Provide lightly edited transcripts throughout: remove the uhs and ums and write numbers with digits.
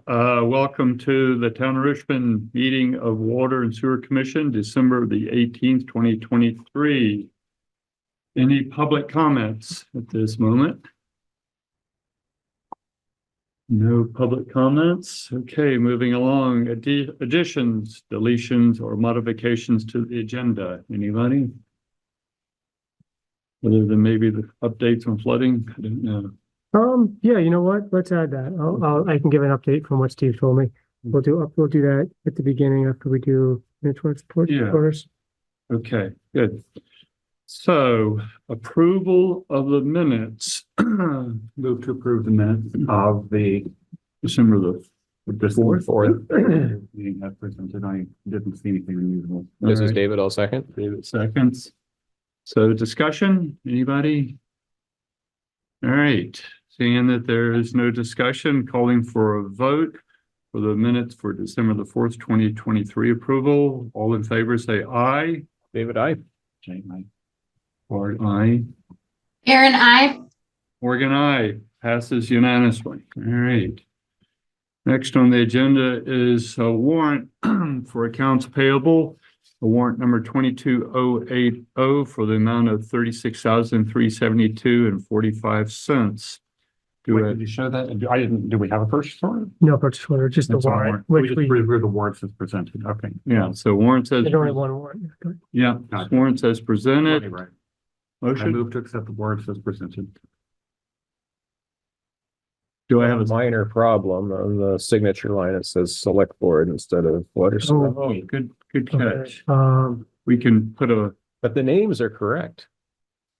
Welcome to the Town of Richmond meeting of Water and Sewer Commission, December the 18th, 2023. Any public comments at this moment? No public comments. Okay, moving along. Additions, deletions, or modifications to the agenda. Anybody? Other than maybe the updates on flooding? I don't know. Yeah, you know what? Let's add that. I can give an update from what Steve told me. We'll do that at the beginning after we do network support orders. Okay, good. So approval of the minutes. Move to approve the minutes of the December the 4th. Meeting as presented. I didn't see anything unusual. This is David. I'll second. David seconds. So discussion, anybody? All right, seeing that there is no discussion, calling for a vote for the minutes for December the 4th, 2023 approval. All in favor say aye. David, aye. Jane, aye. Ward, aye. Aaron, aye. Morgan, aye. Passes unanimously. All right. Next on the agenda is a warrant for accounts payable. A warrant number 22080 for the amount of $36,372.45. Did you show that? I didn't. Do we have a purchase order? No purchase order, just the That's our warrant, We which just approve the warrants as presented. Okay. Yeah, so warrant says, there's only one warrant. yeah, warrant says presented. Right. I Motion. move to accept the warrants as presented. Do I have a minor problem on the signature line? It says select board instead of water. Oh, good catch. Okay. We can put a, But the names are correct.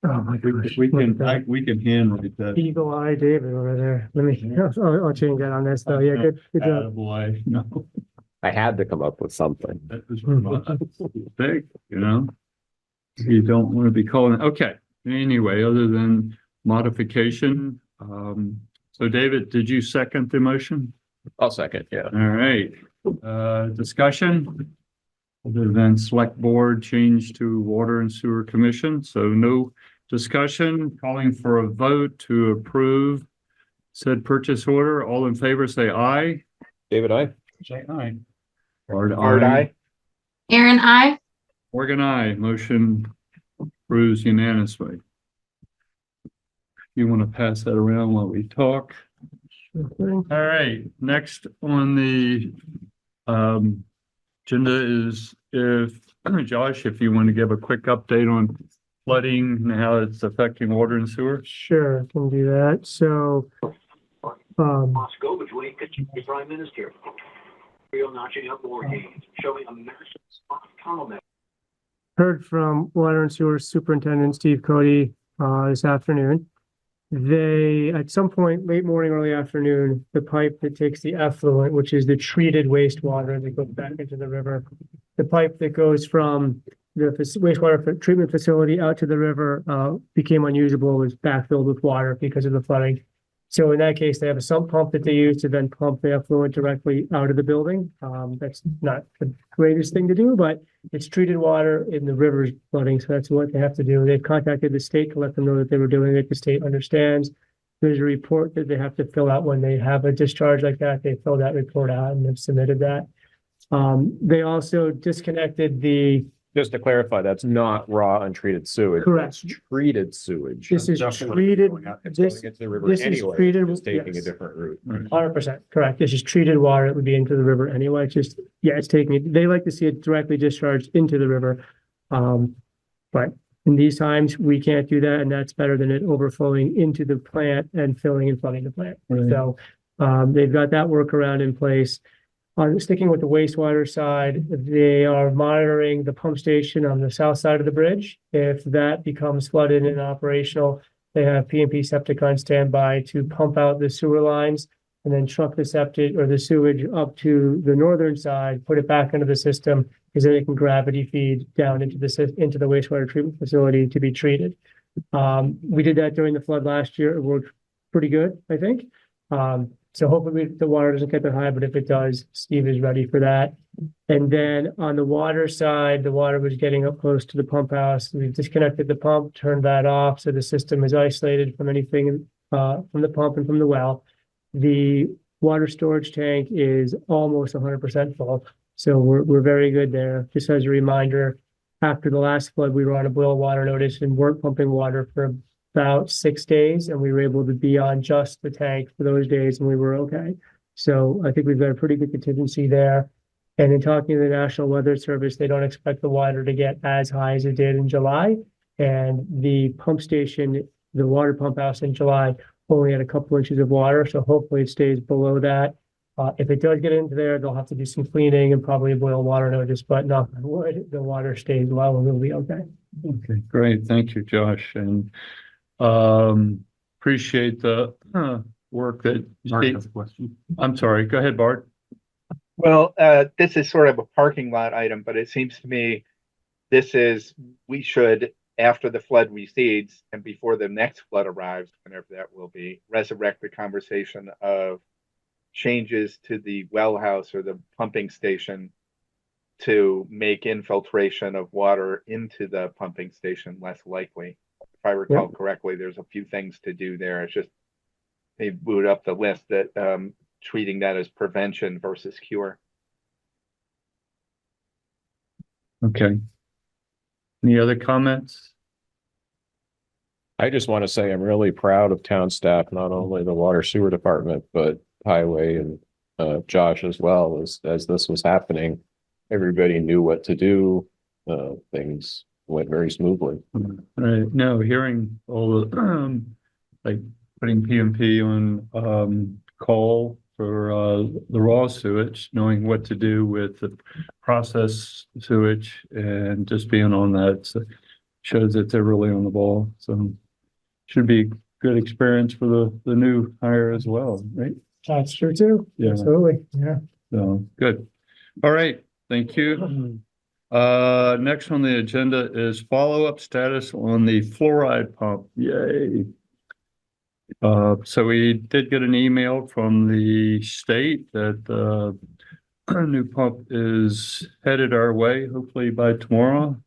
Oh my gosh. we look at can, that. we can handwrite that. Eagle Eye David over there. Let me, I'll change that on this though. Yeah, good job. Boy, no, I had to come up with something. that was big, you know? You don't want to be calling, okay, anyway, other than modification, so David, did you second the motion? I'll second. Yeah. All right, discussion? Other than select board change to water and sewer commission, so no discussion, calling for a vote to approve said purchase order. All in favor, say aye. David, aye. Say aye. Art, Aye. Aaron, aye. Morgan, aye. Motion approves unanimously. You want to pass that around while we talk? Sure thing. All right, next on the agenda is if Josh, if you want to give a quick update on flooding and how it's affecting water and sewer. Sure, can do that. So, Moscow between the Prime Minister. Real notching up more gains, showing a massive spot comment. heard from Water and Sewer Superintendent Steve Cody this afternoon. They, at some point, late morning, early afternoon, the pipe that takes the effluent, which is the treated wastewater that goes back into the river, the pipe that goes from the wastewater treatment facility out to the river became unusable, was backfilled with water because of the flooding. So in that case, they have a sump pump that they use to then pump the effluent directly out of the building. That's not the greatest thing to do, but it's treated water in the river's flooding, so that's what they have to do. They've contacted the state to let them know that they were doing it. The state understands. There's a report that they have to fill out when they have a discharge like that. They fill that report out and have submitted that. They also disconnected the. Just to clarify, that's not raw untreated sewage. Correct. It's treated sewage. This is Definitely treated. It's This going into the river this is anyway. treated- It's taking a yes. different route. 100% correct. This is treated water. It would be into the river anyway. It's just, yeah, it's taking it. They like to see it directly discharged into the river. But in these times, we can't do that. And that's better than it overflowing into the plant and filling and flooding the plant. Right. So they've got that workaround in place. Sticking with the wastewater side, they are monitoring the pump station on the south side of the bridge. If that becomes flooded and operational, they have P&P septic on standby to pump out the sewer lines and then truck the septic or the sewage up to the northern side, put it back into the system, because then it can gravity feed down into the wastewater treatment facility to be treated. We did that during the flood last year. It worked pretty good, I think. So hopefully the water doesn't get that high, but if it does, Steve is ready for that. And then on the water side, the water was getting up close to the pump house. We disconnected the pump, turned that off, so the system is isolated from anything from the pump and from the well. The water storage tank is almost 100% full. So we're very good there. Just as a reminder, after the last flood, we were on a boil water notice and weren't pumping water for about 6 days, and we were able to be on just the tank for those days, and we were okay. So I think we've got a pretty good contingency there. And in talking to the National Weather Service, they don't expect the water to get as high as it did in July. And the pump station, the water pump house in July only had a couple inches of water, so hopefully it stays below that. If it does get into there, they'll have to do some cleaning and probably a boil water notice, but knock on wood, the water stays low and we'll be okay. Okay, great. Thank you, Josh. And appreciate the work that. Mark has a question. I'm sorry. Go ahead, Bart. Well, this is sort of a parking lot item, but it seems to me we should, after the flood recedes and before the next flood arrives, whenever that will be, resurrect the conversation of changes to the well house or the pumping station to make infiltration of water into the pumping station less likely. If I recall correctly, there's a few things to do there. It's just they boot up the list that treating that as prevention versus cure. Okay. Any other comments? I just want to say I'm really proud of town staff, not only the water sewer department, but highway and Josh as well. As this was happening, everybody knew what to do. Things went very smoothly. Right. No, hearing all the like putting PMP on call for the raw sewage, knowing what to do with the process sewage, and just being on that shows that they're really on the ball. So should be good experience for the new hire as well, right? That's true too. Yeah. Absolutely. Yeah. So good. All right. Thank you. Next on the agenda is follow-up status on the fluoride pump. Yay. So we did get an email from the state that a new pump is headed our way, hopefully by tomorrow.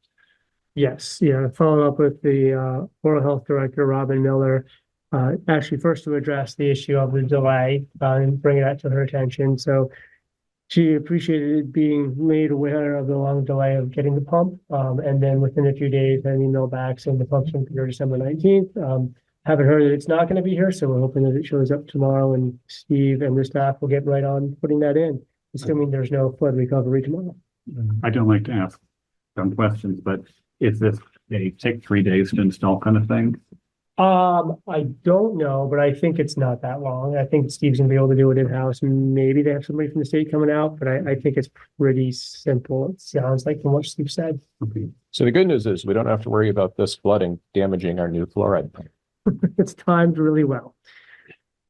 Yes, yeah, follow up with the oral health director, Robin Miller. Actually, first to address the issue of the delay and bring that to her attention. So she appreciated being made aware of the long delay of getting the pump. And then within a few days, an email back saying the pump's going to be here December 19th. Haven't heard that it's not going to be here, so we're hoping that it shows up tomorrow, and Steve and the staff will get right on putting that in, assuming there's no flood recovery tomorrow. I don't like to ask dumb questions, but is this a take 3 days to install kind of thing? I don't know, but I think it's not that long. I think Steve's gonna be able to do it in-house. Maybe they have somebody from the state coming out, but I think it's pretty simple. It sounds like from what Steve said. Okay. So the good news is we don't have to worry about this flooding damaging our new fluoride pump. It's timed really well.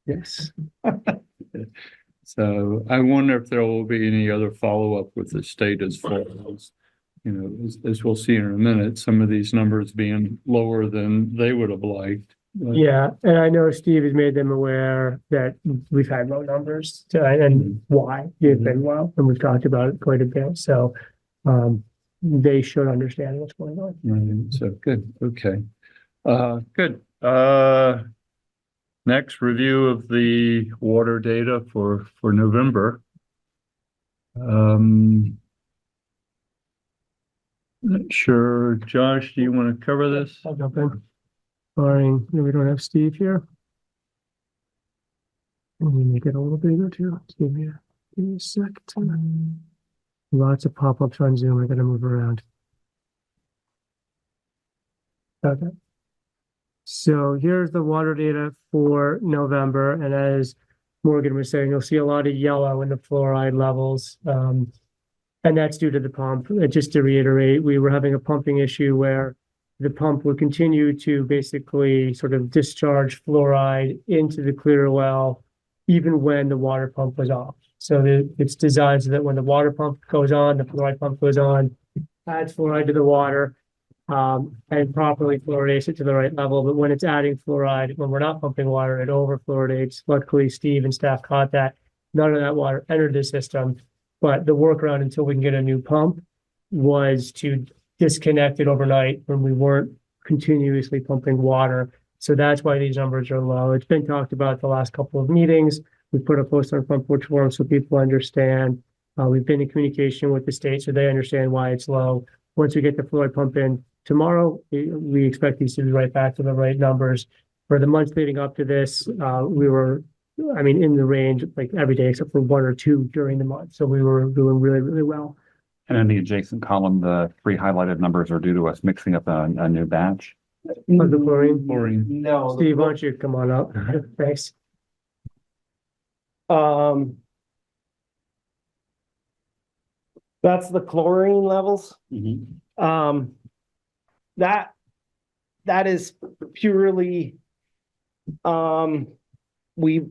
Yes. So I wonder if there will be any other follow-up with the state as far as, as we'll see in a minute, some of these numbers being lower than they would have liked. But Yeah, and I know Steve has made them aware that we've had low numbers and why they've been low, and we've talked about it quite a bit. So they should understand what's going on. Right, so good, okay. Good. Next, review of the water data for November. Not sure, Josh, do you want to cover this? I'll jump in. Barring, we don't have Steve here. Let me make it a little bigger too. Give me a sec. Lots of pop-ups on Zoom. I gotta move around. Okay. So here's the water data for November, and as Morgan was saying, you'll see a lot of yellow in the fluoride levels. And that's due to the pump. Just to reiterate, we were having a pumping issue where the pump would continue to basically sort of discharge fluoride into the clear well, even when the water pump was off. So it's designed so that when the water pump goes on, the fluoride pump goes on, adds fluoride to the water, and properly fluoridates it to the right level. But when it's adding fluoride, when we're not pumping water, it over fluoridates. Luckily, Steve and staff caught that. None of that water entered the system. But the workaround until we can get a new pump was to disconnect it overnight when we weren't continuously pumping water. So that's why these numbers are low. It's been talked about the last couple of meetings. We put a post on front porch forum so people understand. We've been in communication with the state so they understand why it's low. Once we get the fluoride pump in tomorrow, we expect these to be right back to the right numbers. For the months leading up to this, we were, in the range like every day except for 1 or 2 during the month. So we were doing really, really well. And in the adjacent column, the 3 highlighted numbers are due to us mixing up a new batch. Of the chlorine. Chlorine. No. Steve, why don't you come on up? Thanks. That's the chlorine levels. That is purely, we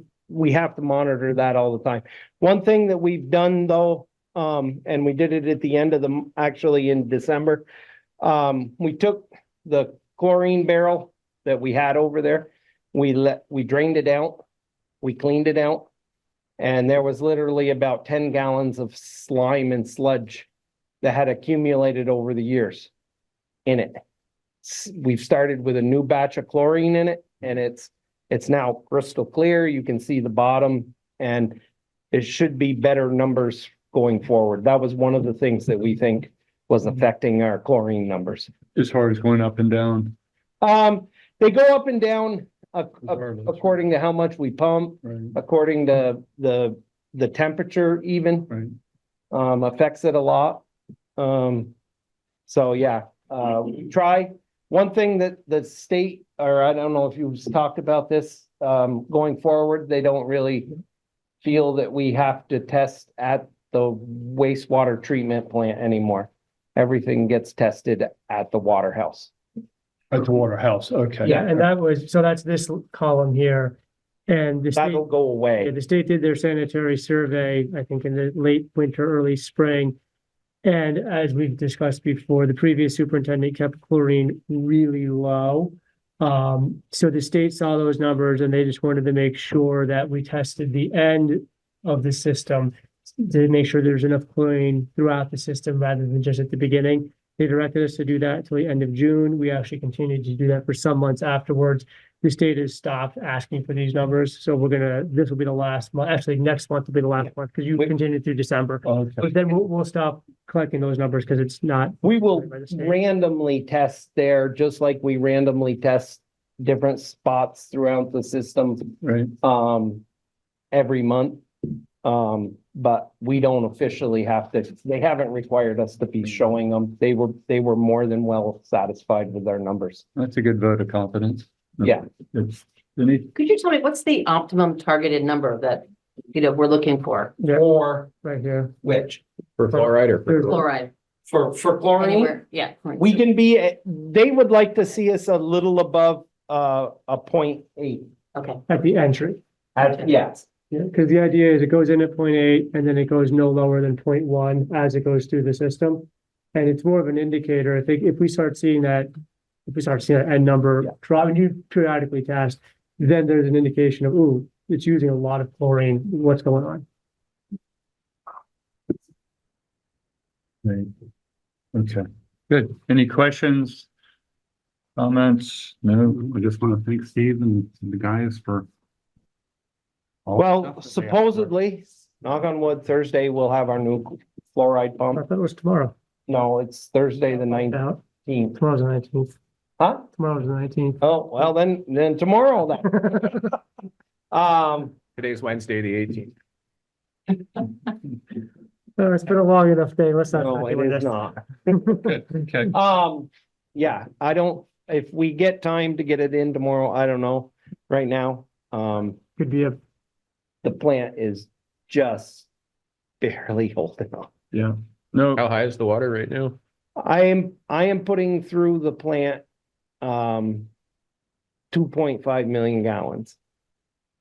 have to monitor that all the time. One thing that we've done though, and we did it at the end of actually in December. We took the chlorine barrel that we had over there. We drained it out. We cleaned it out. And there was literally about 10 gallons of slime and sludge that had accumulated over the years in it. We've started with a new batch of chlorine in it, and it's now crystal clear. You can see the bottom, and it should be better numbers going forward. That was one of the things that we think was affecting our chlorine numbers. As far as going up and down. They go up and down Regardless. according to how much we pump, Right, according to the temperature even, right. affects it a lot. So yeah, we try. One thing that the state, or I don't know if you've talked about this, going forward, they don't really feel that we have to test at the wastewater treatment plant anymore. Everything gets tested at the water house. At the water house, okay. Yeah, and that's this column here. And the state, That'll go yeah, away. the state did their sanitary survey, I think in the late winter, early spring. And as we've discussed before, the previous superintendent kept chlorine really low. So the state saw those numbers and they just wanted to make sure that we tested the end of the system to make sure there's enough chlorine throughout the system rather than just at the beginning. They directed us to do that until the end of June. We actually continued to do that for some months afterwards. The state has stopped asking for these numbers. So this will be the last month. Actually, next month will be the last month because you continued through December. Okay. But then we'll stop collecting those numbers because it's not. We will by the state. randomly test there, just like we randomly test different spots throughout the system, Right, every month. But we don't officially have to, they haven't required us to be showing them. They were more than well satisfied with their numbers. that's a good vote of confidence. Yeah. It's, Denise, Could you tell me what's the optimum targeted number that, we're looking for? Yeah, Or right here. which? For fluoride or for? Fluoride, For chlorine, anywhere, yeah. we can be, they would like to see us a little above, a 0.8. Okay, At the entry. Yes. Yeah, because the idea is it goes in at 0.8 and then it goes no lower than 0.1 as it goes through the system. And it's more of an indicator. I think if we start seeing that end number drop, and you periodically test, then there's an indication of, ooh, it's using a lot of chlorine. What's going on? right. Okay, good. Any questions? Comments? No? I just want to thank Steve and the guys for. all the Well, stuff that they have done. supposedly, knock on wood, Thursday, we'll have our new fluoride I pump. thought it was tomorrow. No, it's Thursday, the 19th. Out. Tomorrow's the 19th. Huh? Tomorrow's the 19th. Oh, well, then tomorrow then. Today's Wednesday, the 18th. It's been a long enough day. Let's not. No, talk it about is this. not. Good, okay. Yeah, I don't, if we get time to get it in tomorrow, I don't know, right now. Could be The plant is just barely holding on. Yeah, no, How high is the water right now? I am putting through the plant, 2.5 million gallons.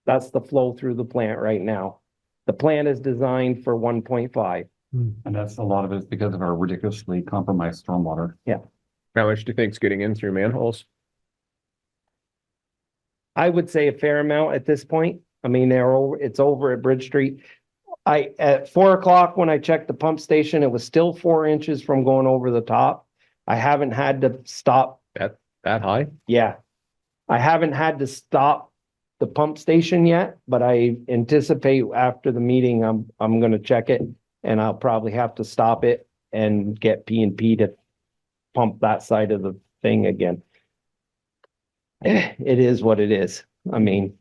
That's the flow through the plant right now. The plant is designed for 1.5. And that's a lot of it is because of our ridiculously compromised stormwater. How much do you think's getting in through manholes? I would say a fair amount at this point. I mean, it's over at Bridge Street. At 4 o'clock, when I checked the pump station, it was still 4 inches from going over the top. I haven't had to stop. That high? Yeah. I haven't had to stop the pump station yet, but I anticipate after the meeting, I'm gonna check it. And I'll probably have to stop it and get P&P to pump that side of the thing again. It is what it is. I mean,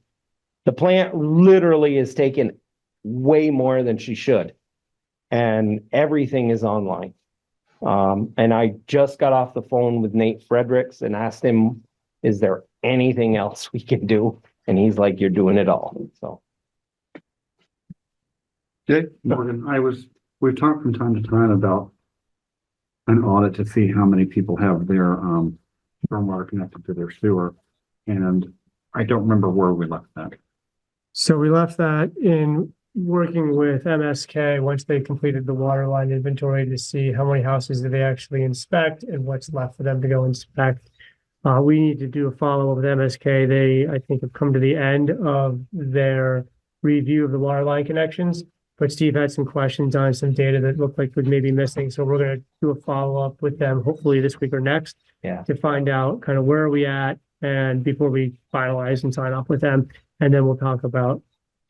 the plant literally is taking way more than she should. And everything is online. And I just got off the phone with Nate Fredericks and asked him, is there anything else we can do? And he's like, you're doing it all. So. Jay? Morgan, we've talked from time to time about an audit to see how many people have their stormwater connected to their sewer. And I don't remember where we left that. So we left that in working with MSK once they completed the water line inventory to see how many houses did they actually inspect and what's left for them to go inspect. We need to do a follow-up with MSK. They, I think, have come to the end of their review of the water line connections, but Steve had some questions on some data that looked like was maybe missing. So we're going to do a follow-up with them, hopefully this week or next, to find out kind of where are we at and before we finalize and sign off with them. And then we'll talk about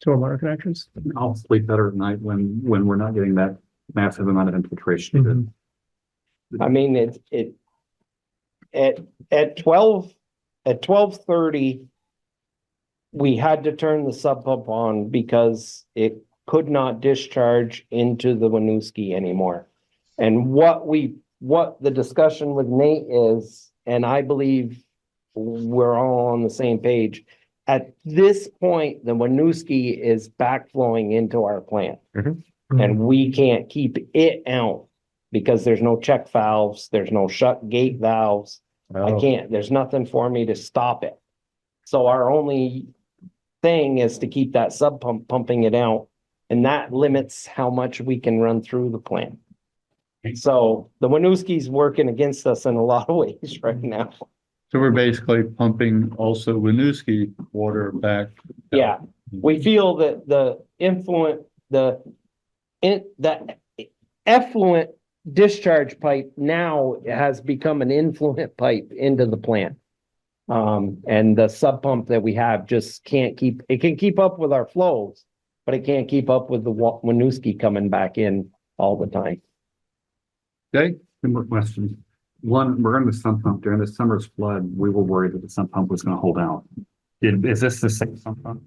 stormwater connections. I'll sleep better at night when we're not getting that massive amount of infiltration. I mean, at 12:30, we had to turn the sub pump on because it could not discharge into the Winooski anymore. And what the discussion with Nate is, and I believe we're all on the same page. At this point, the Winooski is backflowing into our plant. And we can't keep it out because there's no check valves, there's no shut gate valves. There's nothing for me to stop it. So our only thing is to keep that sub pump pumping it out. And that limits how much we can run through the plant. So the Winooski's working against us in a lot of ways right now. So we're basically pumping also Winooski water back. Yeah, we feel that the effluent discharge pipe now has become an influent pipe into the plant. And the sub pump that we have just can't keep, it can keep up with our flows, but it can't keep up with the Winooski coming back in all the time. Okay. Two more questions. One, regarding the sump pump, during the summer's flood, we were worried that the sump pump was going to hold out. Is this the same sump pump?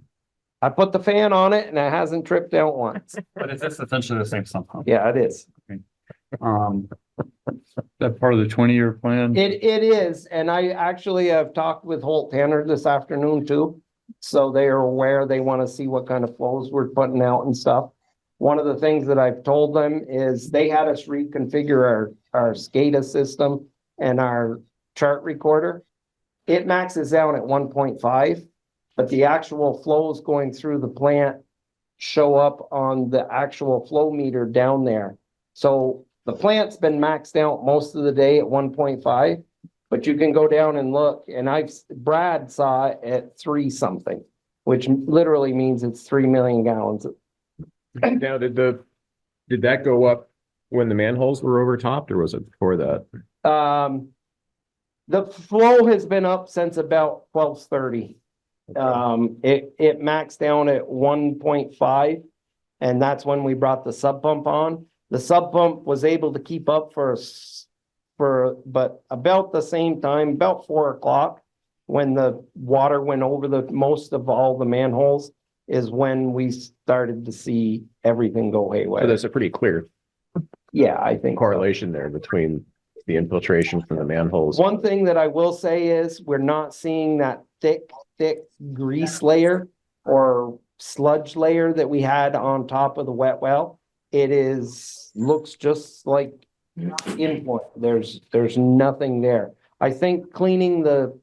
I put the fan on it and it hasn't tripped out once. But is this essentially the same sump pump? Yeah, it is. That part of the 20-year plan? It is, and I actually have talked with Holt Tanner this afternoon too. So they are aware, they want to see what kind of flows we're putting out and stuff. One of the things that I've told them is they had us reconfigure our SCADA system and our chart recorder. It maxes out at 1.5, but the actual flows going through the plant show up on the actual flow meter down there. So the plant's been maxed out most of the day at 1.5, but you can go down and look, and Brad saw it at 3 something, which literally means it's 3 million gallons. Now, did that go up when the manholes were overtopped, or was it before that? The flow has been up since about 12:30. It maxed down at 1.5, and that's when we brought the sub pump on. The sub pump was able to keep up but about the same time, about 4 o'clock, when the water went over the most of all the manholes, is when we started to see everything go haywire. So there's a pretty clear I think correlation there between the infiltration from the manholes. One thing that I will say is we're not seeing that thick grease layer or sludge layer that we had on top of the wet well. It looks just like influent. There's nothing there. I think cleaning the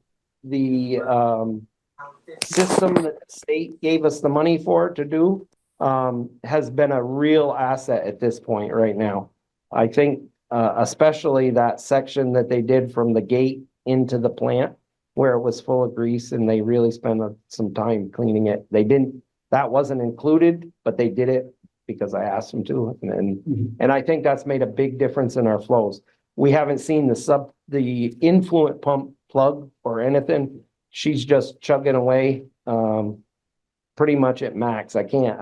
system that the state gave us the money for to do has been a real asset at this point right now. I think especially that section that they did from the gate into the plant where it was full of grease, and they really spent some time cleaning it. That wasn't included, but they did it because I asked them to. And I think that's made a big difference in our flows. We haven't seen the influent pump plug or anything. She's just chugging away. pretty much at max. I can't,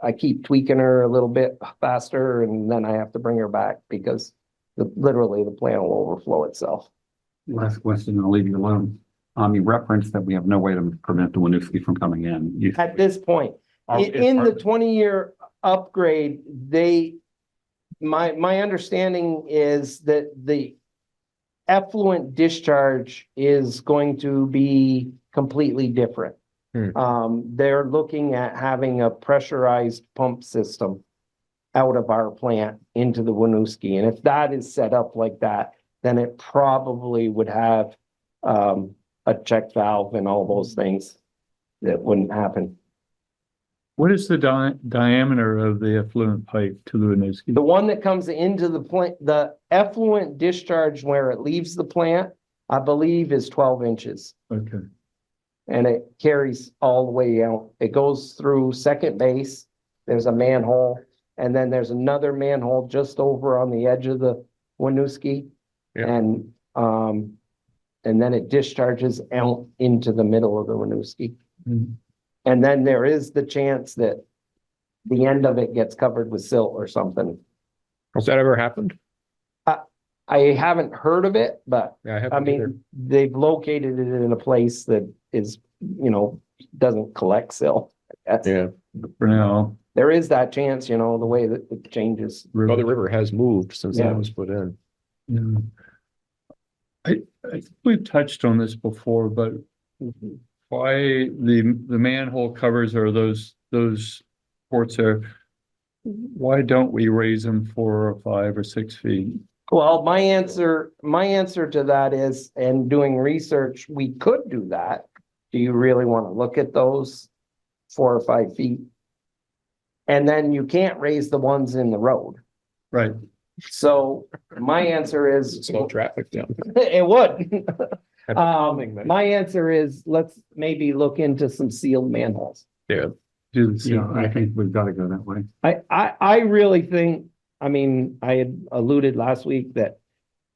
I keep tweaking her a little bit faster and then I have to bring her back because literally the plant will overflow itself. Last question, I'll leave you alone. You referenced that we have no way to prevent the Winooski from coming in. At this point, in the 20-year upgrade, my understanding is that the effluent discharge is going to be completely different. They're looking at having a pressurized pump system out of our plant into the Winooski. And if that is set up like that, then it probably would have a check valve and all those things that wouldn't happen. What is the diameter of the effluent pipe to the Winooski? The one that comes into the plant, the effluent discharge where it leaves the plant, I believe is 12 inches. Okay. And it carries all the way out. It goes through second base. There's a manhole. And then there's another manhole just over on the edge of the Winooski. Yeah. And then it discharges out into the middle of the Winooski. Mhm. And then there is the chance that the end of it gets covered with silt or something. Has that ever happened? I haven't heard of it, but Yeah, I I haven't either. mean, they've located it in a place that is, doesn't collect silt. Yeah, For now. There is that chance, the way that it changes. well, the river has moved since Yeah. that was put in. Yeah. I think we've touched on this before, but why the manhole covers or those ports are, why don't we raise them 4 or 5 or 6 feet? Well, my answer to that is, and doing research, we could do that. Do you really want to look at those 4 or 5 feet? And then you can't raise the ones in the road. Right. So my answer is, Slow traffic down. it would. Plumbing, man. My answer is, let's maybe look into some sealed manholes. Yeah, Do the Yeah, same I thing. think we've got to go that way. I really think, I had alluded last week that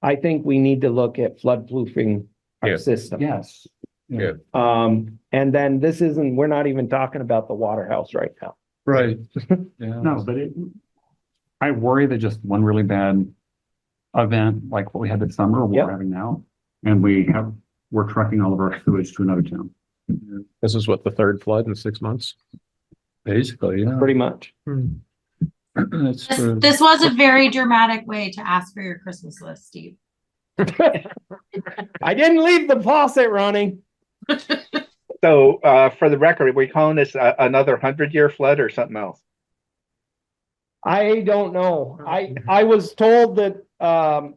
I think we need to look at flood-proofing Yeah. our system. Yes. Yeah. And then we're not even talking about the water house right now. Right. Yeah. No, but I worry that just one really bad event like what we had this summer, or what Yep. we're having now, and we're trucking all of our sewage to another town. this is what, the third flood in 6 months? Basically, yeah. Pretty much. That's This, true. this was a very dramatic way to ask for your Christmas list, Steve. I didn't leave the faucet running. So, for the record, are we calling this another 100-year flood or something else? I don't know. I was told that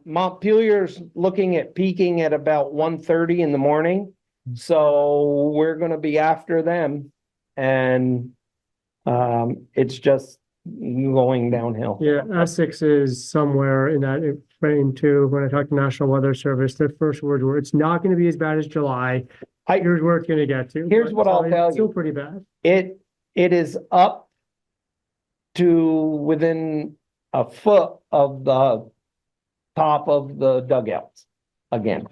Montpelier's looking at peaking at about 1:30 in the morning. So we're gonna be after them. And it's just going downhill. Yeah, Essex is somewhere in that frame too. When I talked to National Weather Service, their first words were, it's not gonna be as bad as July. Here's where it's gonna get to. Here's But what I'll tell it's Still you. pretty bad. It is up to within a foot of the top of the dugouts again.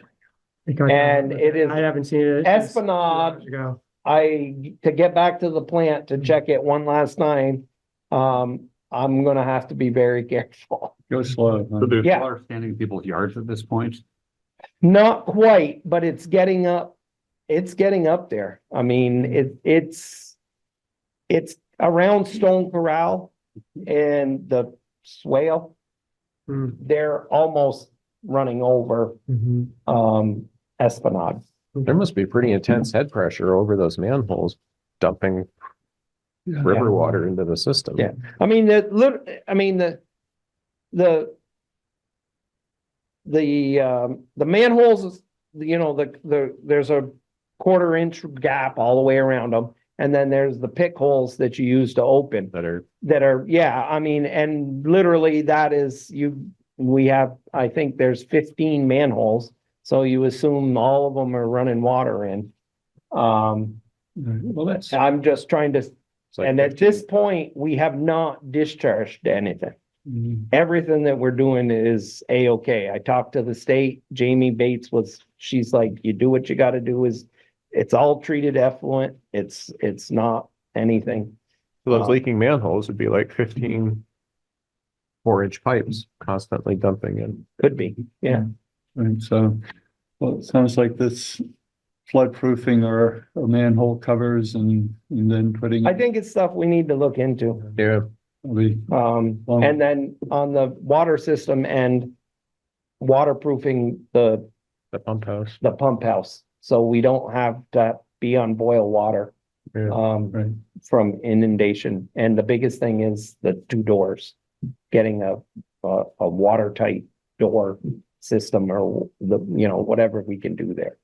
And it is I haven't seen it. Esplanade. Ago. To get back to the plant to check it one last time, I'm gonna have to be very careful. Go slow. huh? So there's Yeah. water standing in people's yards at this point. Not quite, but it's getting up. It's getting up there. I mean, it's around Stone Corral and the swale. Mm. They're almost running over Esplanade. There must be pretty intense head pressure over those manholes dumping Yeah. river water into the system. Yeah. I mean, the manholes, there's a 1/4 inch gap all the way around them. And then there's the pick holes that you use to open That are, and literally we have, I think there's 15 manholes. So you assume all of them are running water in. Well, that's. I'm just trying to, it's like and at 15. this point, we have not discharged anything. Mhm. Everything that we're doing is A-okay. I talked to the state, Jamie Bates she's like, you do what you gotta do, it's all treated effluent. It's not anything. Those leaking manholes would be like 15 4-inch pipes constantly dumping in. Could be, yeah. And so, well, it sounds like this flood proofing or manhole covers and then putting. I think it's stuff we need to look into. Yeah. Well- And then on the water system and waterproofing the pump house. pump house, so we don't have to be on boil water Yeah. Right. from inundation. And the biggest thing is the 2 doors, getting a watertight door system or whatever we can do there.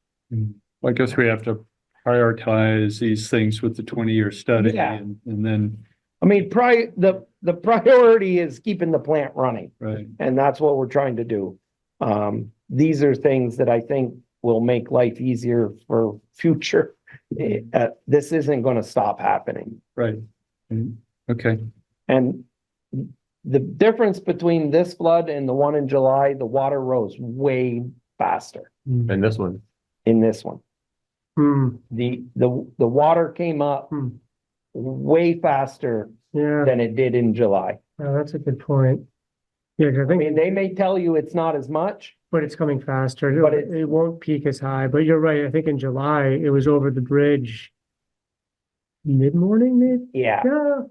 I guess we have to prioritize these things with the 20-year study Yeah. and then, I mean, the priority is keeping the plant running, right, and that's what we're trying to do. These are things that I think will make life easier for future. This isn't gonna stop happening. right. Okay, And the difference between this flood and the one in July, the water rose way faster And this one. in this one. Hmm, The water came up way faster yeah, than it did in July. that's a good point. Yeah, 'cause I I think, mean, they may tell you it's not as much. but it's coming faster. But It won't peak as high, but you're right. I think in July, it was over the bridge mid-morning, maybe? Yeah, Yeah.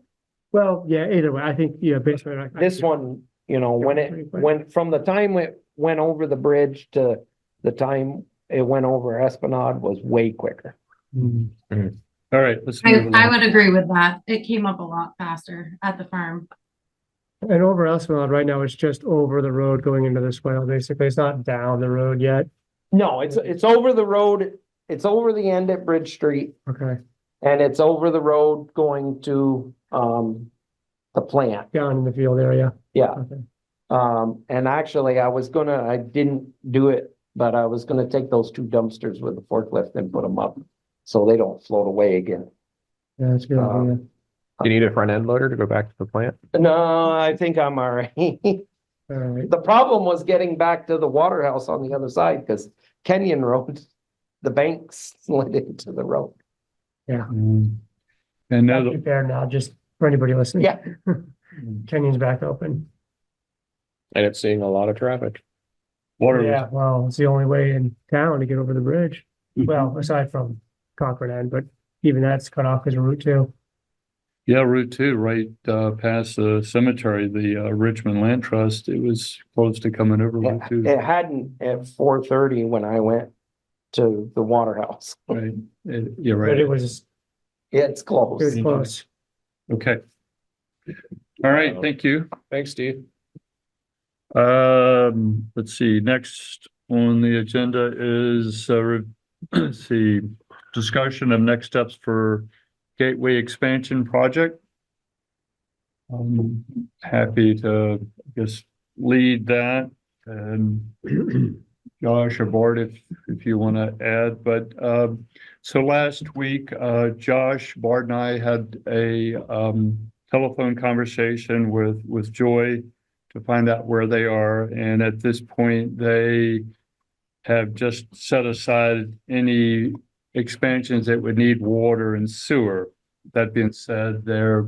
Well, yeah, either way, I think, yeah, basically. this one, when Pretty it quick. went, from the time it went over the bridge to the time it went over Esplanade was way quicker. Hmm. all right, let's move I along. would agree with that. It came up a lot faster at the farm. And over Esplanade right now, it's just over the road going into the swale, basically. It's not down the road yet. No, it's over the road, it's over the end at Bridge Street, Okay, and it's over the road going to, the plant, down in the field area. yeah. Okay. And actually, I didn't do it, but I was gonna take those 2 dumpsters with the forklift and put them up, so they don't float away again. Yeah, that's a good. Um, idea. Do you need a front end loader to go back to the plant? No, I think I'm all right. All right. The problem was getting back to the water house on the other side, because Kenyon Road, the bank slid into the road. And now, Not prepared now, just for anybody listening. Yeah. Canyon's back open. And it's seeing a lot of traffic. water, Yeah, well, it's the only way in town to get over the bridge. Well, aside from Concord End, but even that's cut off as a Route 2. yeah, Route 2, right, past the cemetery, the Richmond Land Trust, it was close to coming over Route 2. It hadn't at 4:30 when I went to the water house. Right, you're But it right, was It's pretty close. okay. All right, thank you. Thanks, Steve. Let's see, next on the agenda is, let's see, discussion of next steps for Gateway Expansion Project. I'm happy to, I guess, lead that, and Josh or Bart, if you want to add, but, so last week, Josh, Bart and I had a, telephone conversation with Joy to find out where they are, and at this point, they have just set aside any expansions that would need water and sewer. That being said, they're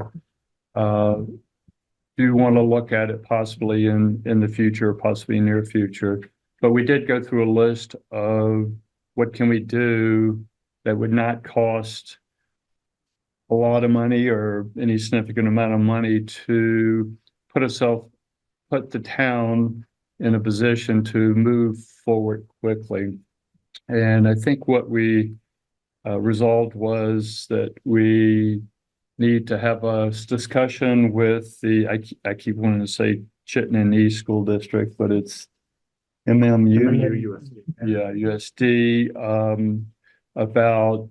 do want to look at it possibly in the future, possibly near future. But we did go through a list of what can we do that would not cost a lot of money or any significant amount of money to put the town in a position to move forward quickly. And I think what we resolved was that we need to have a discussion with I keep wanting to say Chittenden East School District, but it's MMU, yeah, USD, about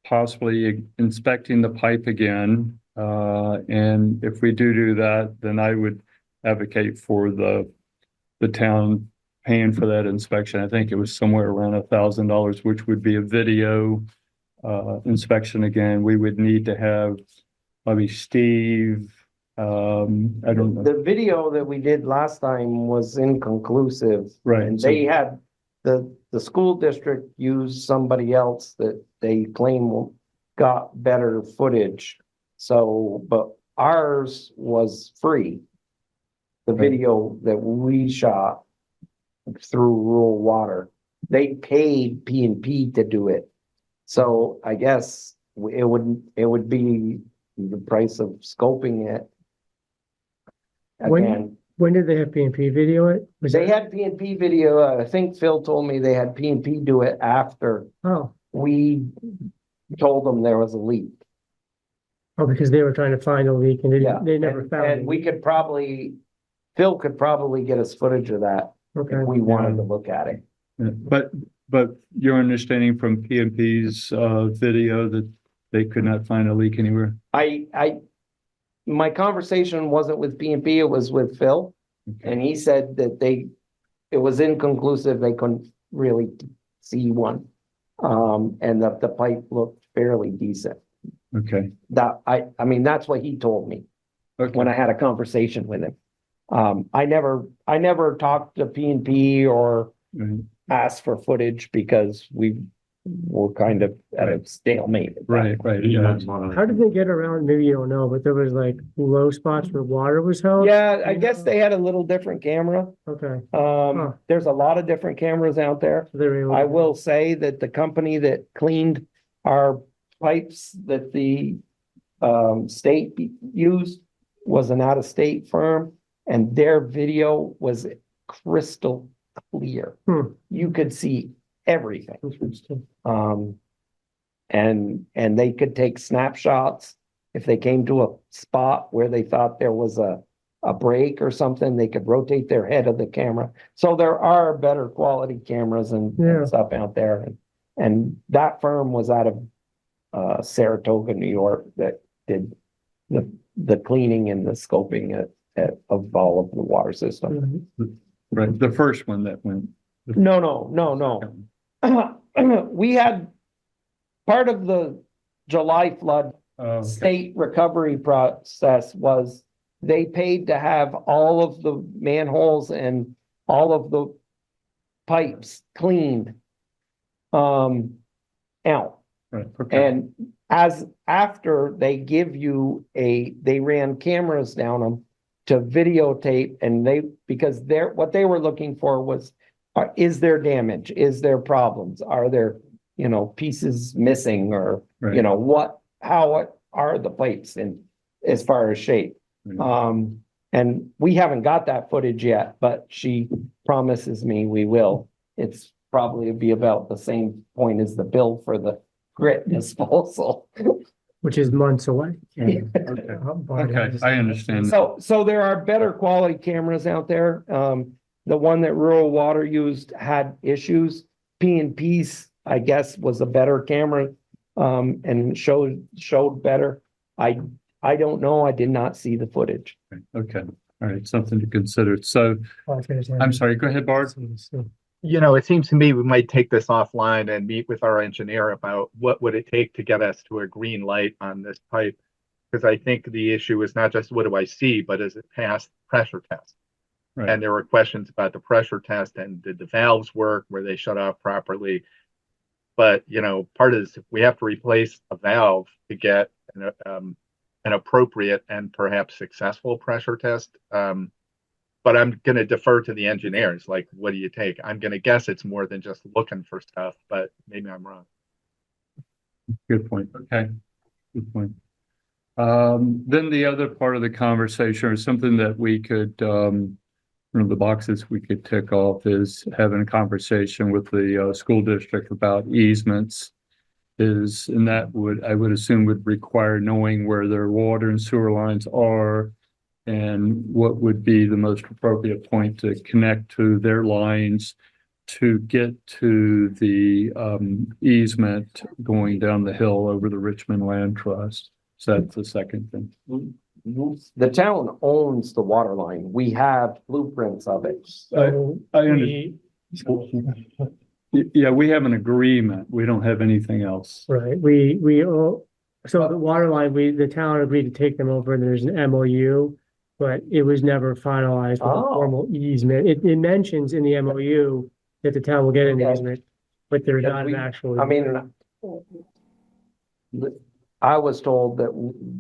possibly inspecting the pipe again. And if we do that, then I would advocate for the town paying for that inspection. I think it was somewhere around $1,000, which would be a video inspection again. We would need to have maybe Steve, I don't know. The video that we did last time was inconclusive. Right, And so- they had, the school district used somebody else that they claim got better footage. So, but ours was free. The Right. video that we shot through rural water, they paid P&P to do it. So I guess it would be the price of scoping it. Again, When did they have P&P video it? Was they that- had P&P video, I think Phil told me they had P&P do it after Oh, we told them there was a leak. because they were trying to find a leak and Yeah. they never and- found And it. we could probably, Phil could probably get us footage of that Okay. if we wanted to look at it. But your understanding from PMP's video that they could not find a leak anywhere? My conversation wasn't with P&P, it was with Phil. And he said that it was inconclusive, they couldn't really see one. And that the pipe looked fairly decent. Okay. I mean, that's what he told me when I had a conversation with him. I never talked to P&P or Mhm. asked for footage because we were kind of at a stalemate. Right, yeah. How did they get around? Maybe you don't know, but there was like low spots where water was held? Yeah, I You guess know? they had a little different camera. Okay. Huh. There's a lot of different cameras out there. So they were able to- I will say that the company that cleaned our pipes that the state used was an out-of-state firm, and their video was crystal clear. Hmm. You could see everything. Interesting. And they could take snapshots. If they came to a spot where they thought there was a break or something, they could rotate their head of the camera. So there are better quality cameras and Yeah. stuff out there. And that firm was out of Saratoga, New York, that did the cleaning and the scoping of all of the water system. Right, the first one that went. No. We had part of the July flood Okay. state recovery process was they paid to have all of the manholes and all of the pipes cleaned out. Right, okay. And after they give you they ran cameras down them to videotape, and because what they were looking for was, is there damage? Is there problems? Are there, pieces missing, or, Right. how are the pipes in as far as shape? Right. And we haven't got that footage yet, but she promises me we will. It's probably be about the same point as the bill for the grit disposal. Which is months away. Okay, I understand. So there are better quality cameras out there. The one that rural water used had issues. P&P's, I guess, was a better camera, and showed better. I don't know. I did not see the footage. Okay, all right, something to consider. So, I'm sorry, go ahead, Bart. It seems to me we might take this offline and meet with our engineer about what would it take to get us to a green light on this pipe. Because I think the issue is not just what do I see, but is it past pressure test? Right. And there were questions about the pressure test and did the valves work? Were they shut off properly? But, part of this, we have to replace a valve to get an appropriate and perhaps successful pressure test. But I'm going to defer to the engineers. Like, what do you take? I'm going to guess it's more than just looking for stuff, but maybe I'm wrong. Good point. Okay, good point. Then the other part of the conversation, or something that we could, one of the boxes we could tick off, is having a conversation with the school district about easements. And that I would assume would require knowing where their water and sewer lines are, and what would be the most appropriate point to connect to their lines to get to the easement going down the hill over the Richmond Land Trust. So that's the second thing. The town owns the water line. We have blueprints of it. I understand. Yeah, we have an agreement. We don't have anything else. Right, so the water line, the town agreed to take them over, and there's an MOU, but it was never finalized with a Oh. formal easement. It mentions in the MOU that the town will get an Okay. easement, but there's Because not an we- actual. I mean, I was told that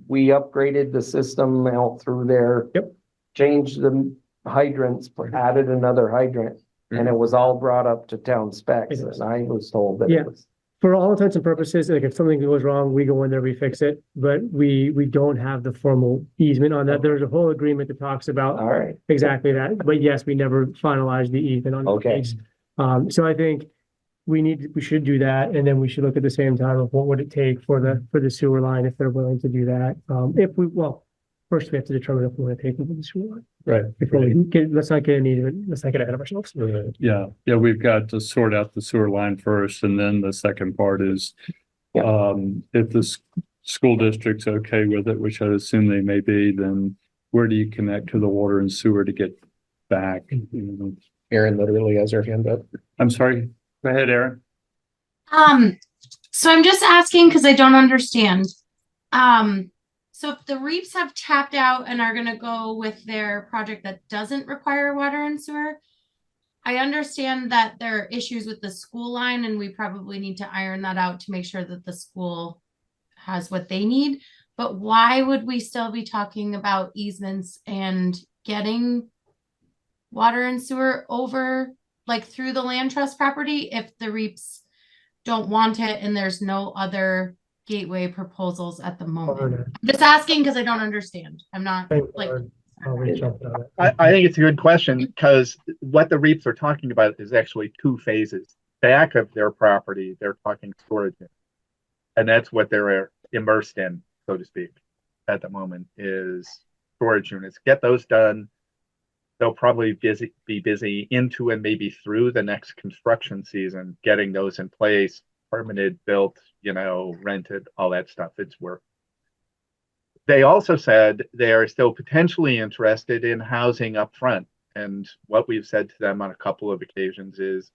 we upgraded the system out through there. Yep. Changed the hydrants, added another hydrant, and it was all brought up to town specs, It is. and I was told that Yeah. it was. For all intents and purposes, like if something goes wrong, we go in there, we fix it, but we don't have the formal easement on that. Okay. There's a whole agreement that talks about All right, exactly that, but yes, we never finalized the easement on the Okay. case. So I think we should do that, and then we should look at the same time of what would it take for the sewer line if they're willing to do that. First we have to determine if we want to take them to the sewer line. Right. Before we get, let's not get ahead of ourselves. Yeah, we've got to sort out the sewer line first, and then the second part is Yeah. if the school district's okay with it, which I assume they may be, then where do you connect to the water and sewer to get back? Aaron literally has her hand up. I'm sorry, go ahead, Aaron. So I'm just asking because I don't understand. So if the REAPs have tapped out and are gonna go with their project that doesn't require water and sewer, I understand that there are issues with the school line and we probably need to iron that out to make sure that the school has what they need. But why would we still be talking about easements and getting water and sewer over, like through the land trust property, if the REAPs don't want it and there's no other gateway proposals at the moment? I'm just asking because I don't understand. I'm not like. I think it's a good question because what the REAPs are talking about is actually two phases. Back of their property, they're talking storage. And that's what they're immersed in, so to speak, at the moment is storage units. Get those done. They'll probably be busy into and maybe through the next construction season, getting those in place, permitted, built, rented, all that stuff. It's work. They also said they are still potentially interested in housing up front. And what we've said to them on a couple of occasions is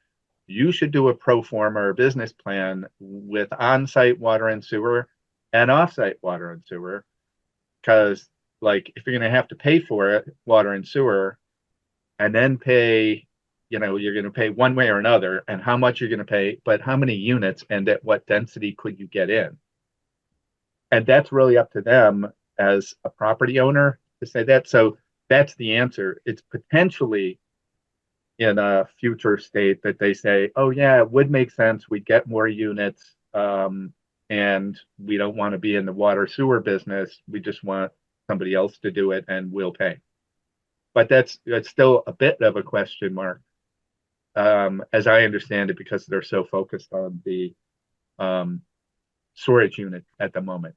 you should do a pro forma or business plan with on-site water and sewer and off-site water and sewer. Because like if you're going to have to pay for it, water and sewer, and then pay, you're going to pay one way or another, and how much you're going to pay, but how many units and at what density could you get in? And that's really up to them as a property owner to say that. So that's the answer. It's potentially in a future state that they say, oh yeah, it would make sense. We'd get more units. And we don't want to be in the water sewer business. We just want somebody else to do it and we'll pay. But that's still a bit of a question mark, as I understand it, because they're so focused on the storage unit at the moment.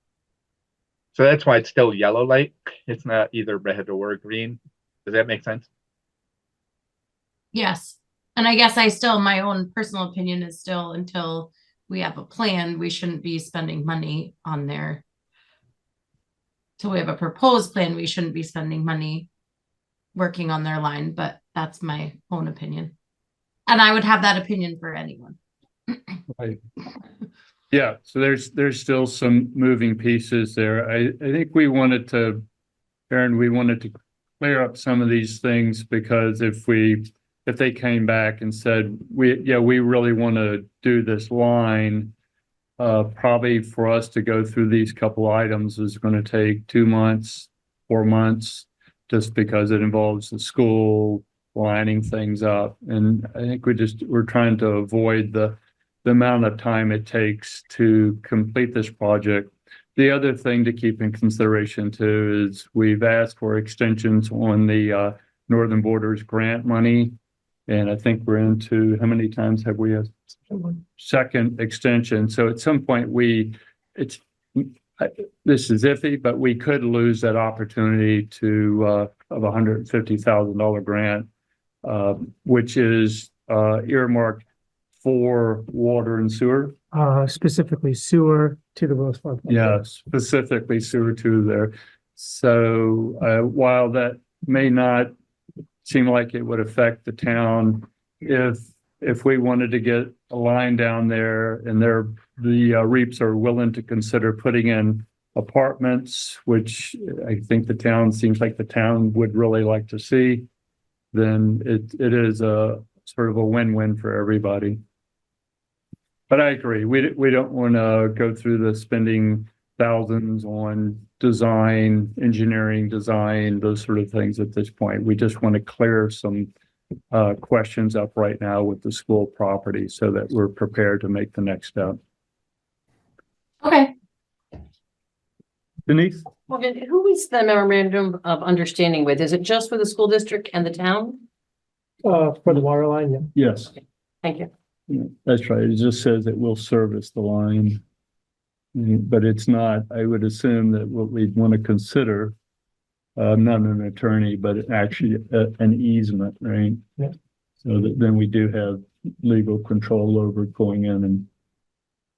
So that's why it's still yellow light. It's not either red or green. Does that make sense? Yes. And I guess my own personal opinion is still until we have a plan, we shouldn't be spending money on there. Till we have a proposed plan, we shouldn't be spending money working on their line, but that's my own opinion. And I would have that opinion for anyone. Right. Yeah, so there's still some moving pieces there. I think Aaron, we wanted to clear up some of these things because if they came back and said, we really want to do this line, probably for us to go through these couple items is going to take 2 months, 4 months, just because it involves the school lining things up. And I think we're trying to avoid the amount of time it takes to complete this project. The other thing to keep in consideration too is we've asked for extensions on the Northern Borders grant money. And I think we're into, how many times have we had second extension? So at some point this is iffy, but we could lose that opportunity of $150,000 grant, which is earmarked for water and sewer. Specifically sewer to the Willis Farm. Yeah, specifically sewer to there. So while that may not seem like it would affect the town, if we wanted to get a line down there and the REAPs are willing to consider putting in apartments, which I think seems like the town would really like to see, then it is a sort of a win-win for everybody. But I agree, we don't want to go through the spending thousands on design, engineering design, those sort of things at this point. We just want to clear some questions up right now with the school property so that we're prepared to make the next step. Okay. Denise? Morgan, who is the memorandum of understanding with? Is it just for the school district and the town? For the water line, yeah. Yes. Thank you. Yeah, that's right. It just says it will service the line. But it's not, I would assume that what we'd want to consider, I'm not an attorney, but actually an easement, right? Yeah. So that then we do have legal control over going in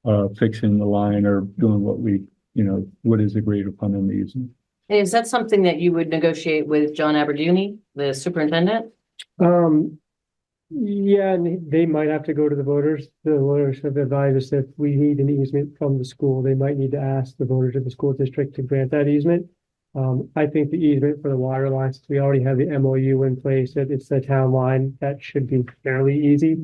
and fixing the line or doing what we, what is agreed upon in the easement. Is that something that you would negotiate with John Aberduni, the superintendent? Yeah, and they might have to go to the voters. The voters have advised us that we need an easement from the school. They might need to ask the voters of the school district to grant that easement. I think the easement for the water lines, we already have the MOU in place, that it's the town line, that should be fairly easy.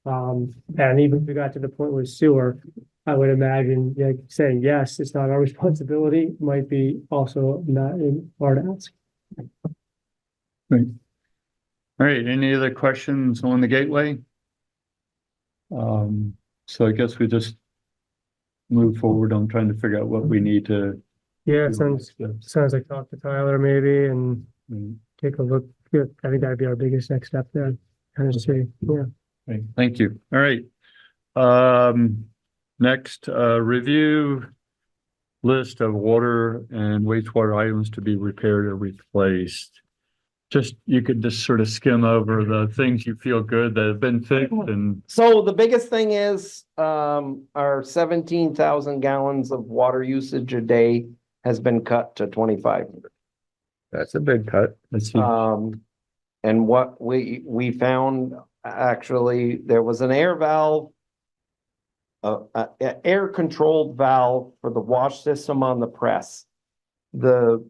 And even if we got to the point with sewer, I would imagine, saying yes, it's not our responsibility, might be also not hard to ask. Right. All right, any other questions on the gateway? So I guess we just move forward on trying to figure out what we need to. Yeah, do sounds next. like talk to Tyler maybe and take a look. Yeah, I think that'd be our biggest next step there. Kind of see, yeah. Okay, thank you. All right. Next, review list of water and wastewater items to be repaired or replaced. You could just sort of skim over the things you feel good that have been fixed and. So the biggest thing is, our 17,000 gallons of water usage a day has been cut to 2,500. That's a big cut. Let's see. And what we found, actually, there was an air valve, air controlled valve for the wash system on the press. The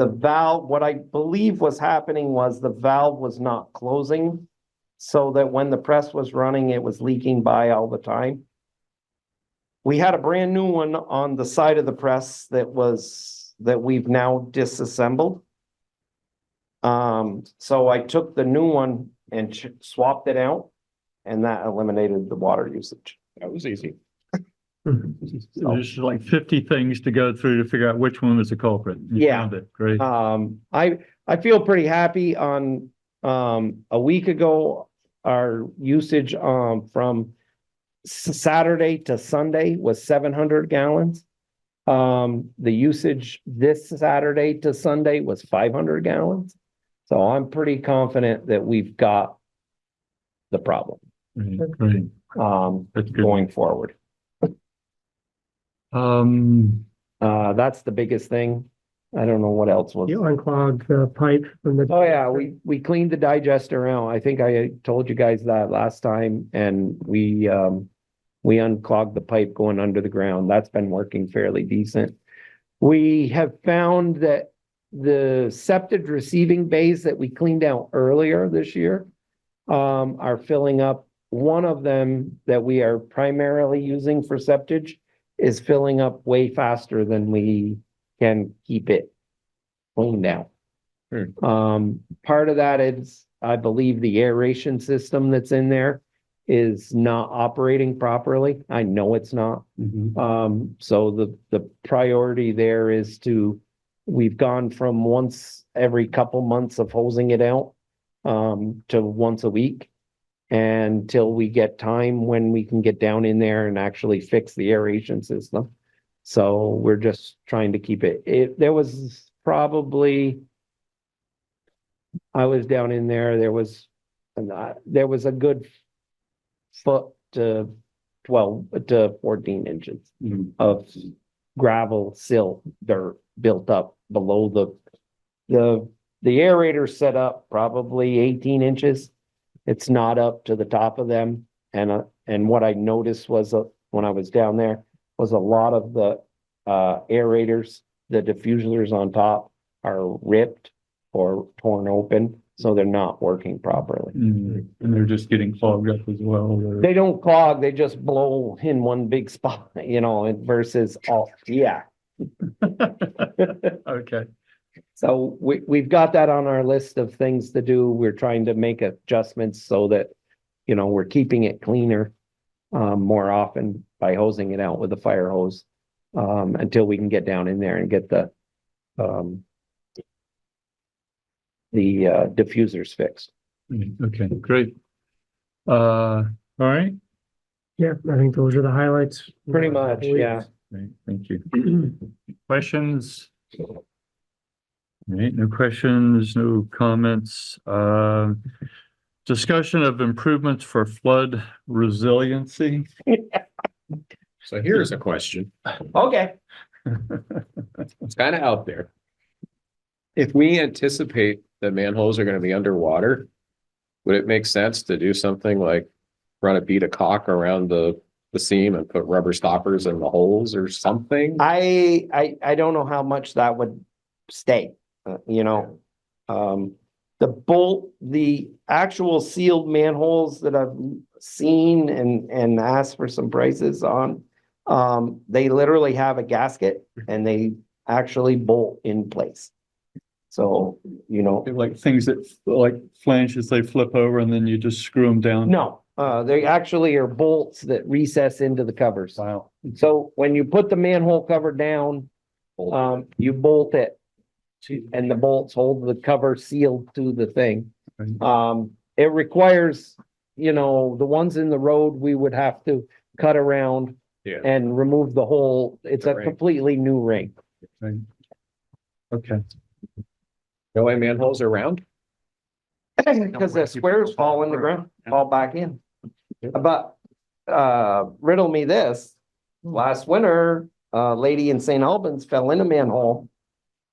valve, what I believe was happening was the valve was not closing, so that when the press was running, it was leaking by all the time. We had a brand new one on the side of the press that we've now disassembled. So I took the new one and swapped it out, and that eliminated the water usage. That was easy. There's like 50 things to go through to figure out which one was the culprit. You Yeah. found it. Great. I feel pretty happy on, a week ago, our usage, from Saturday to Sunday was 700 gallons. The usage this Saturday to Sunday was 500 gallons. So I'm pretty confident that we've got the problem, Great. That's good. going forward. That's the biggest thing. I don't know what else was. You unclog the pipe from the. Oh, yeah, we cleaned the digester out. I think I told you guys that last time, and we unclogged the pipe going under the ground. That's been working fairly decent. We have found that the septic receiving bays that we cleaned out earlier this year are filling up. One of them that we are primarily using for septic is filling up way faster than we can keep it cleaned out. Part of that is, I believe, the aeration system that's in there is not operating properly. I know it's not. So the priority there is we've gone from once every couple months of hosing it out to once a week, until we get time when we can get down in there and actually fix the aeration system. So we're just trying to keep it. There was probably, I was down in there, there was a good foot to 12 to 14 inches of gravel, silt, dirt built up below the aerator set up probably 18 inches. It's not up to the top of them. And what I noticed was when I was down there was a lot of the aerators, the diffusers on top are ripped or torn open. so they're not working properly. And they're just getting clogged up as well. or- They don't clog, they just blow in one big spot, versus all, yeah. Okay, So we've got that on our list of things to do. We're trying to make adjustments so that, we're keeping it cleaner more often by hosing it out with a fire hose until we can get down in there and get the diffusers fixed. okay, great. All right, Yeah, I think those are the highlights. Pretty much, yeah. great, thank you. Questions? All right, no questions, no comments. Discussion of improvements for flood resiliency. So here's a question. Okay. It's kind of out there. If we anticipate that manholes are going to be underwater, would it make sense to do something like run a bead of caulk around the seam and put rubber stoppers in the holes or something? I don't know how much that would stay, the actual sealed manholes that I've seen and asked for some prices on, they literally have a gasket and they actually bolt in place. So, Like things that like flanges, they flip over and then you just screw them down. no, they actually are bolts that recess into the covers. Wow. So when you put the manhole cover down, you bolt it and the bolts hold the cover sealed to the thing. It requires, the ones in the road, we would have to cut around and remove the hole. It's a Right. completely new ring. Right. Okay. No way manholes are round? Because the squares fall in the ground, fall back in. But, riddle me this, last winter, a lady in St. Albans fell in a manhole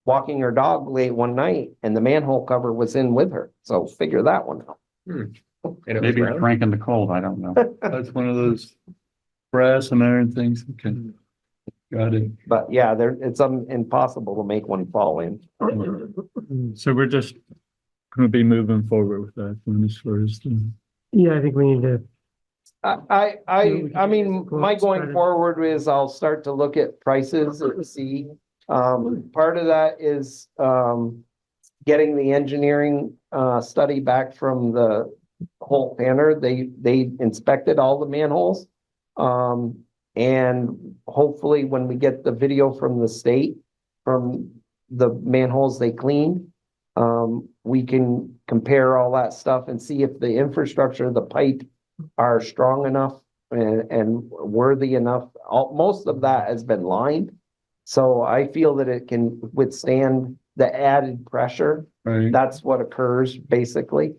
walking her dog late one night and the manhole cover was in with her. So figure that one out. And it was Maybe round? cranking the cold, I don't know. That's one of those brass and iron things. Okay. Got it. But yeah, it's impossible to make one fall in. So we're just gonna be moving forward with that one as far as the. Yeah, I think we need to, I mean, my going forward is I'll start to look at prices and see. Part of that is, getting the engineering, study back from the Holt Tanner. They inspected all the manholes. And hopefully when we get the video from the state, from the manholes they cleaned, we can compare all that stuff and see if the infrastructure, the pipe are strong enough and worthy enough. Most of that has been lined. So I feel that it can withstand the added pressure. Right. That's what occurs basically.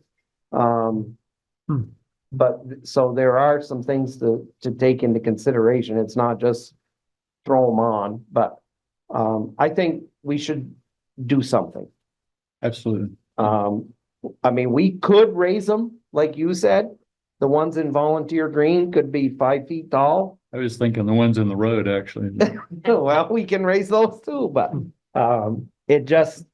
But so there are some things to take into consideration. It's not just throw them on, but I think we should do something. Absolutely. I mean, we could raise them, like you said. The ones in Volunteer Green could be 5 feet tall. I was thinking the ones in the road, actually. Well, we can raise those too, but it just,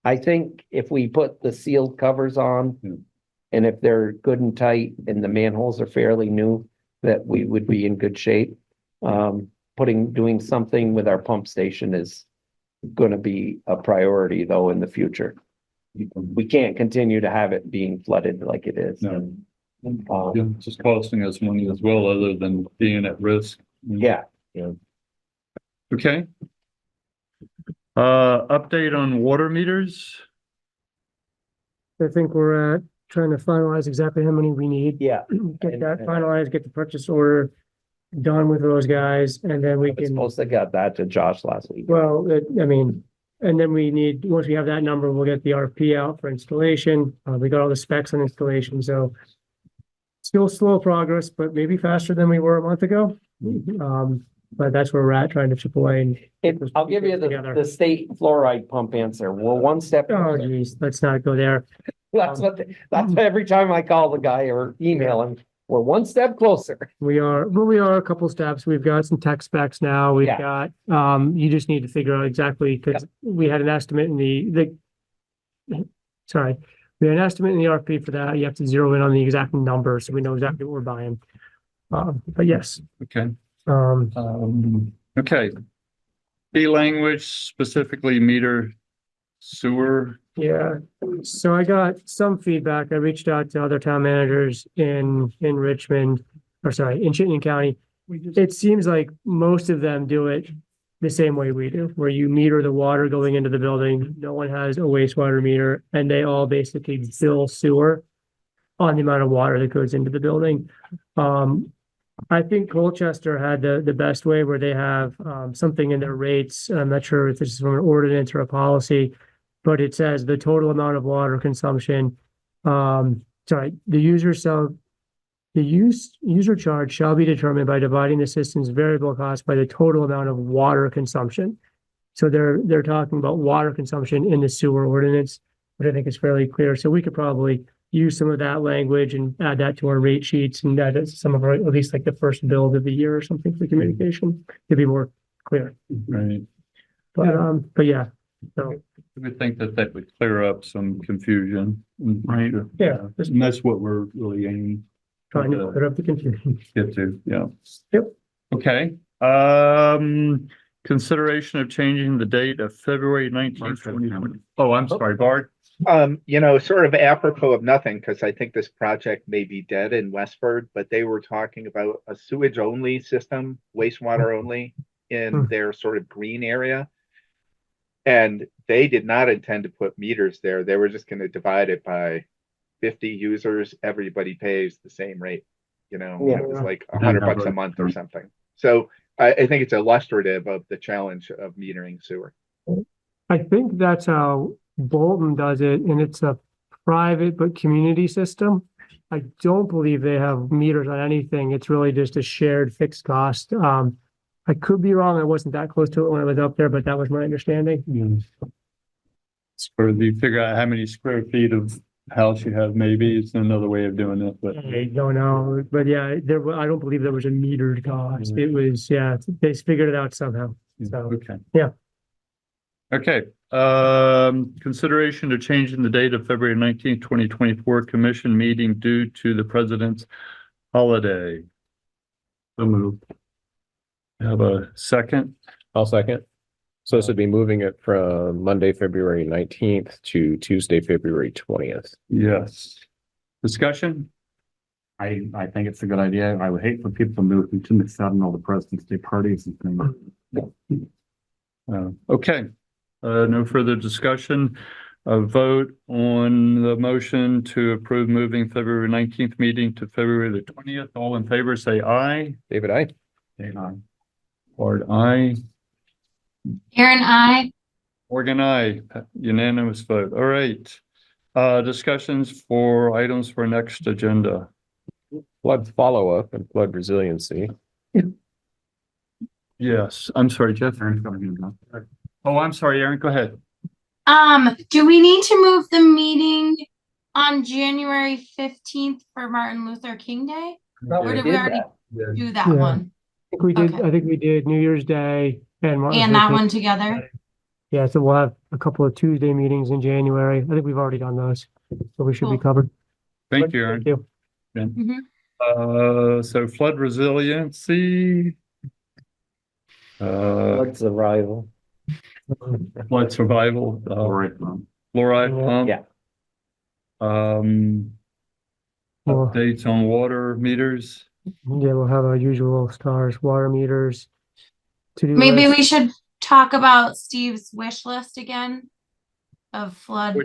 I think if we put the sealed covers on and if they're good and tight and the manholes are fairly new, that we would be in good shape. Doing something with our pump station is gonna be a priority though in the future. We can't continue to have it being flooded like it is. No. Yeah, it's just costing us money as well, other than being at risk. Yeah. Okay. Update on water meters. I think we're trying to finalize exactly how many we need. Yeah. Get that finalized, get the purchase order done with those guys, and then we I was can, supposed to got that to Josh last week. well, I mean, and then we need, once we have that number, we'll get the RFP out for installation. We got all the specs on installation, so still slow progress, but maybe faster than we were a month ago. But that's where we're at, trying to chip away and. I'll give you the state fluoride pump answer. We're one step. Oh geez, let's not go there. That's what every time I call the guy or email him, we're one step closer. We are a couple steps. We've got some tech specs now. We've got, you just need to figure out exactly, because we had an estimate in sorry. We had an estimate in the RFP for that. You have to zero in on the exact number, so we know exactly what we're buying. But yes, Okay. um, Okay. The language specifically meter sewer. yeah, so I got some feedback. I reached out to other town managers in Richmond, or sorry, in Chittenden County. It seems like most of them do it the same way we do, where you meter the water going into the building. No one has a wastewater meter, and they all basically bill sewer on the amount of water that goes into the building. I think Colchester had the best way where they have something in their rates. I'm not sure if this is from an ordinance or a policy, but it says the total amount of water consumption. The user charge shall be determined by dividing the system's variable cost by the total amount of water consumption. So they're talking about water consumption in the sewer ordinance, which I think is fairly clear. So we could probably use some of that language and add that to our rate sheets and add it to some of our, at least like the first build of the year or something for communication to be more clear. Right. But yeah, so We think that would clear up some confusion. Right. yeah, just And that's what we're really aiming trying to clear up the confusion. to get to, yeah. Yep. Okay, consideration of changing the date of February 19th, 2020. Oh, I'm sorry, Bart. Sort of apropos of nothing, because I think this project may be dead in Westford, but they were talking about a sewage only system, wastewater only in their sort of green area. And they did not intend to put meters there. They were just going to divide it by 50 users. Everybody pays the same rate. It was like $100 a month or something. So I think it's illustrative of the challenge of metering sewer. I think that's how Bolton does it, and it's a private but community system. I don't believe they have meters on anything. It's really just a shared fixed cost. I could be wrong. I wasn't that close to it when I was up there, but that was my understanding. Or do you figure out how many square feet of house you have? Maybe it's another way of doing it, but I don't know, but yeah, I don't believe there was a metered cost. It was, yeah, they figured it out somehow. So, okay. yeah. Okay, consideration to changing the date of February 19th, 2024 commission meeting due to the president's holiday. So moved. Have a second? I'll second. So this would be moving it from Monday, February 19th to Tuesday, February 20th. Yes. Discussion? I think it's a good idea. I would hate for people to move to miss out on all the President's Day parties and things. Okay, no further discussion. A vote on the motion to approve moving February 19th meeting to February the 20th. All in favor, say aye. David, aye. Bart, aye. Aaron, I. Morgan, aye. Unanimous vote. All right. Discussions for items for next agenda. Flood follow-up and flood resiliency. Yes, I'm sorry, Jeff. Oh, I'm sorry, Aaron, go ahead. Do we need to move the meeting on January 15th for Martin Luther King Day? Or did we already do that Yeah. one? I think we did New Year's Day and Martin And Luther that King. one together? Yeah, so we'll have a couple of Tuesday meetings in January. I think we've already done those, so we should be Cool. covered. Thank you, Aaron. Thank you. Mhm. So flood resiliency. Flood survival. Flood survival, fluoride pump. Yeah. Well, Updates on water meters. yeah, we'll have our usual stars, water meters. To-do Maybe list. we should talk about Steve's wish list again of flood.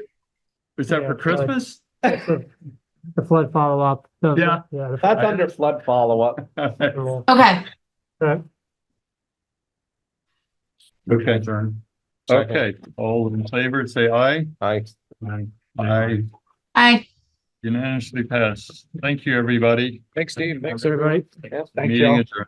Is that for Yeah, Christmas? The flood follow-up. Yeah. Yeah. That's under flood follow-up. Okay. Right. Okay. Okay, all in favor, say aye. Aye. Aye. I. Unanimously passed. Thank you, everybody. Thanks, Steve. Thanks, everybody. Thanks, Meeting y'all. adjourned.